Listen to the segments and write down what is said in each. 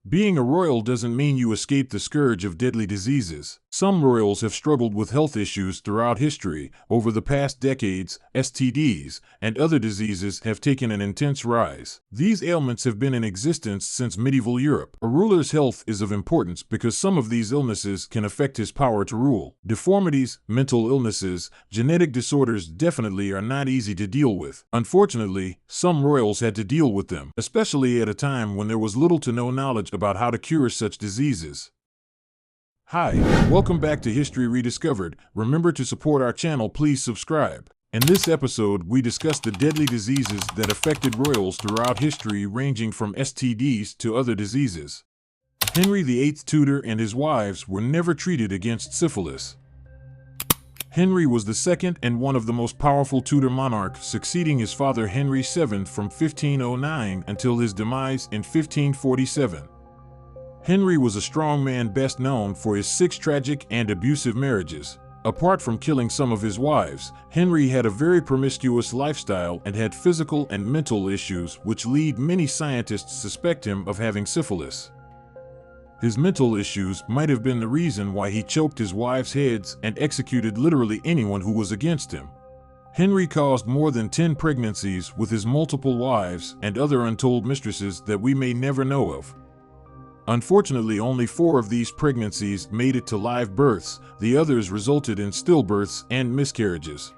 Being a royal doesn't mean you escape the scourge of deadly diseases. Some royals have struggled with health issues throughout history. Over the past decades, STDs and other diseases have taken an intense rise. These ailments have been in existence since medieval Europe. A ruler's health is of importance because some of these illnesses can affect his power to rule. Deformities, mental illnesses, genetic disorders definitely are not easy to deal with. Unfortunately, some royals had to deal with them, especially at a time when there was little to no knowledge about how to cure such diseases. Hi, welcome back to History Rediscovered. Remember to support our channel, please subscribe. In this episode, we discuss the deadly diseases that affected royals throughout history, ranging from STDs to other diseases. Henry VIII Tudor and his wives were never treated against syphilis. Henry was the second and one of the most powerful Tudor monarchs, succeeding his father Henry VII from 1509 until his demise in 1547. Henry was a strong man best known for his 6 tragic and abusive marriages. Apart from killing some of his wives, Henry had a very promiscuous lifestyle and had physical and mental issues which lead many scientists to suspect him of having syphilis. His mental issues might have been the reason why he choked his wives' heads and executed literally anyone who was against him. Henry caused more than 10 pregnancies with his multiple wives and other untold mistresses that we may never know of. Unfortunately, only 4 of these pregnancies made it to live births. The others resulted in stillbirths and miscarriages.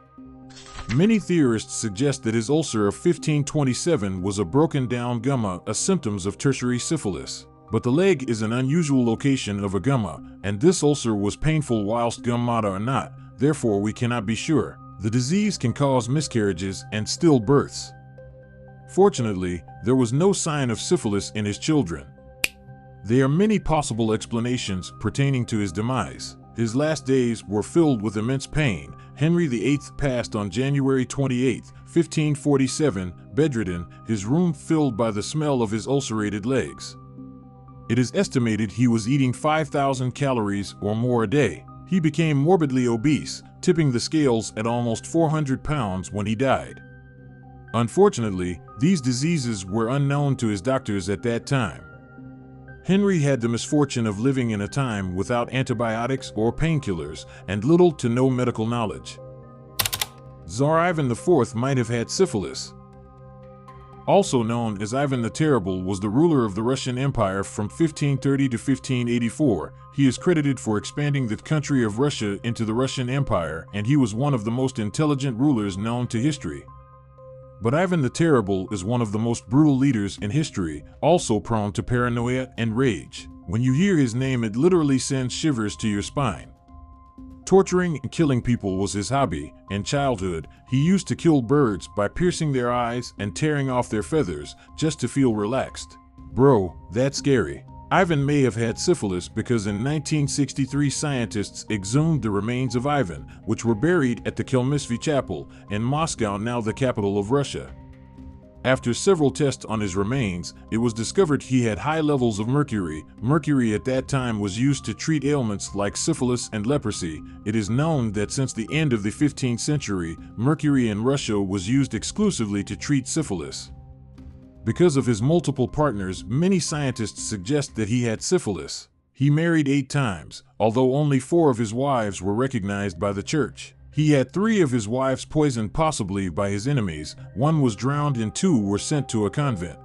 Many theorists suggest that his ulcer of 1527 was a broken down gumma, a symptom of tertiary syphilis. But the leg is an unusual location of a gumma, and this ulcer was painful whilst gummata are not, therefore we cannot be sure. The disease can cause miscarriages and stillbirths. Fortunately, there was no sign of syphilis in his children. There are many possible explanations pertaining to his demise. His last days were filled with immense pain. Henry VIII passed on January 28, 1547, bedridden, his room filled by the smell of his ulcerated legs. It is estimated he was eating 5,000 calories or more a day. He became morbidly obese, tipping the scales at almost 400 pounds when he died. Unfortunately, these diseases were unknown to his doctors at that time. Henry had the misfortune of living in a time without antibiotics or painkillers and little to no medical knowledge. Tsar Ivan IV might have had syphilis. Also known as Ivan the Terrible, was the ruler of the Russian Empire from 1530 to 1584. He is credited for expanding the country of Russia into the Russian Empire, and he was one of the most intelligent rulers known to history. But Ivan the Terrible is one of the most brutal leaders in history, also prone to paranoia and rage. When you hear his name, it literally sends shivers to your spine. Torturing and killing people was his hobby. In childhood, he used to kill birds by piercing their eyes and tearing off their feathers just to feel relaxed. Bro, that's scary. Ivan may have had syphilis because in 1963 scientists exhumed the remains of Ivan, which were buried at the Kelmisvy Chapel in Moscow, now the capital of Russia. After several tests on his remains, it was discovered he had high levels of mercury. Mercury at that time was used to treat ailments like syphilis and leprosy. It is known that since the end of the 15th century, mercury in Russia was used exclusively to treat syphilis. Because of his multiple partners, many scientists suggest that he had syphilis. He married 8 times, although only 4 of his wives were recognized by the church. He had 3 of his wives poisoned, possibly by his enemies. 1 was drowned and 2 were sent to a convent.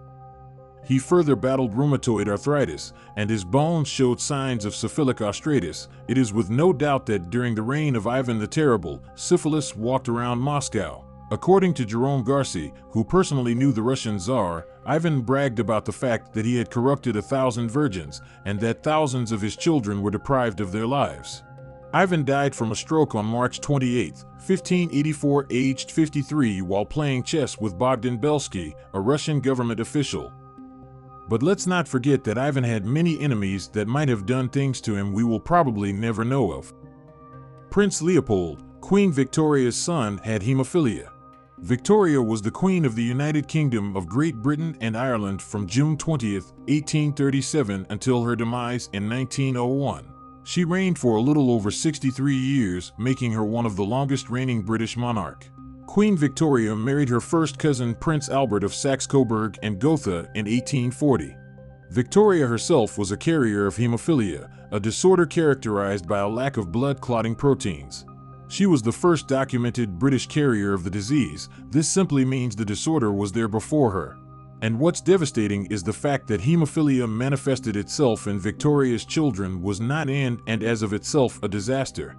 He further battled rheumatoid arthritis, and his bones showed signs of syphilic arthritis. It is with no doubt that during the reign of Ivan the Terrible, syphilis walked around Moscow. According to Jerome Garci, who personally knew the Russian Tsar, Ivan bragged about the fact that he had corrupted 1,000 virgins and that thousands of his children were deprived of their lives. Ivan died from a stroke on March 28, 1584, aged 53, while playing chess with Bogdan Belsky, a Russian government official. But let's not forget that Ivan had many enemies that might have done things to him we will probably never know of. Prince Leopold, Queen Victoria's son, had hemophilia. Victoria was the Queen of the United Kingdom of Great Britain and Ireland from June 20, 1837 until her demise in 1901. She reigned for a little over 63 years, making her one of the longest reigning British monarchs. Queen Victoria married her first cousin Prince Albert of Saxe-Coburg and Gotha in 1840. Victoria herself was a carrier of hemophilia, a disorder characterized by a lack of blood clotting proteins. She was the first documented British carrier of the disease. This simply means the disorder was there before her. And what's devastating is the fact that hemophilia manifested itself in Victoria's children was not and as of itself a disaster.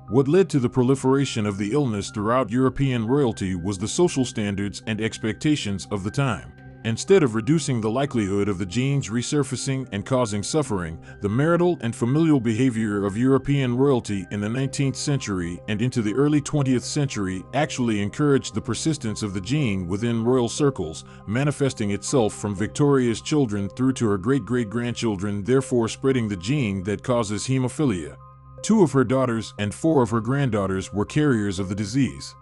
What led to the proliferation of the illness throughout European royalty was the social standards and expectations of the time. Instead of reducing the likelihood of the genes resurfacing and causing suffering, the marital and familial behavior of European royalty in the 19th century and into the early 20th century actually encouraged the persistence of the gene within royal circles, manifesting itself from Victoria's children through to her great-great-grandchildren, therefore spreading the gene that causes hemophilia. 2 of her daughters and 4 of her granddaughters were carriers of the disease.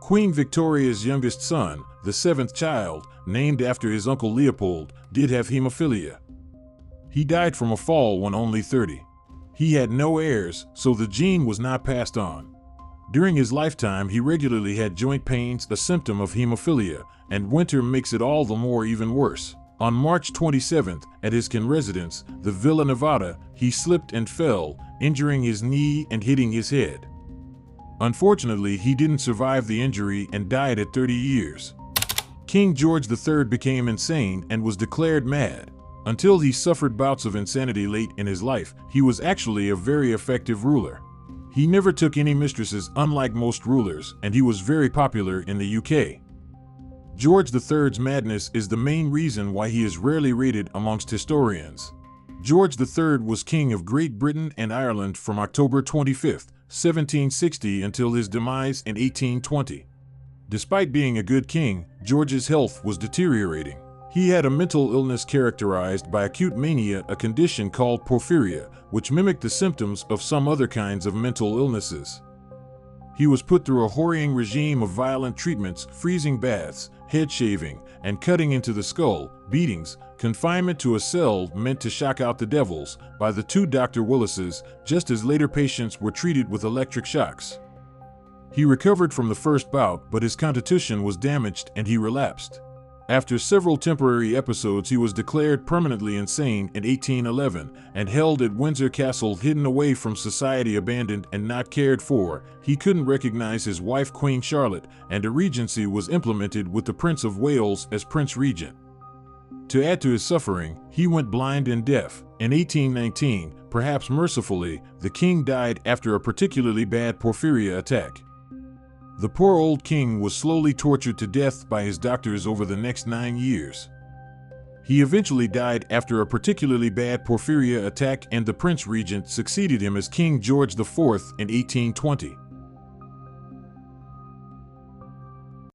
Queen Victoria's youngest son, the 7th child, named after his uncle Leopold, did have hemophilia. He died from a fall when only 30. He had no heirs, so the gene was not passed on. During his lifetime, he regularly had joint pains, a symptom of hemophilia, and winter makes it all the more even worse. On March 27th, at his residence, the Villa Nevada, he slipped and fell, injuring his knee and hitting his head. Unfortunately, he didn't survive the injury and died at 30 years. King George III became insane and was declared mad. Until he suffered bouts of insanity late in his life, he was actually a very effective ruler. He never took any mistresses, unlike most rulers, and he was very popular in the UK. George III's madness is the main reason why he is rarely rated amongst historians. George III was King of Great Britain and Ireland from October 25, 1760 until his demise in 1820. Despite being a good king, George's health was deteriorating. He had a mental illness characterized by acute mania, a condition called porphyria, which mimicked the symptoms of some other kinds of mental illnesses. He was put through a whoring regime of violent treatments, freezing baths, head shaving, and cutting into the skull, beatings, confinement to a cell meant to shock out the devils by the 2 Dr. Willises, just as later patients were treated with electric shocks. He recovered from the first bout, but his constitution was damaged and he relapsed. After several temporary episodes, he was declared permanently insane in 1811 and held at Windsor Castle, hidden away from society, abandoned and not cared for. He couldn't recognize his wife Queen Charlotte, and a regency was implemented with the Prince of Wales as Prince Regent. To add to his suffering, he went blind and deaf. In 1819, perhaps mercifully, the king died after a particularly bad porphyria attack. The poor old king was slowly tortured to death by his doctors over the next 9 years. He eventually died after a particularly bad porphyria attack, and the Prince Regent succeeded him as King George IV in 1820.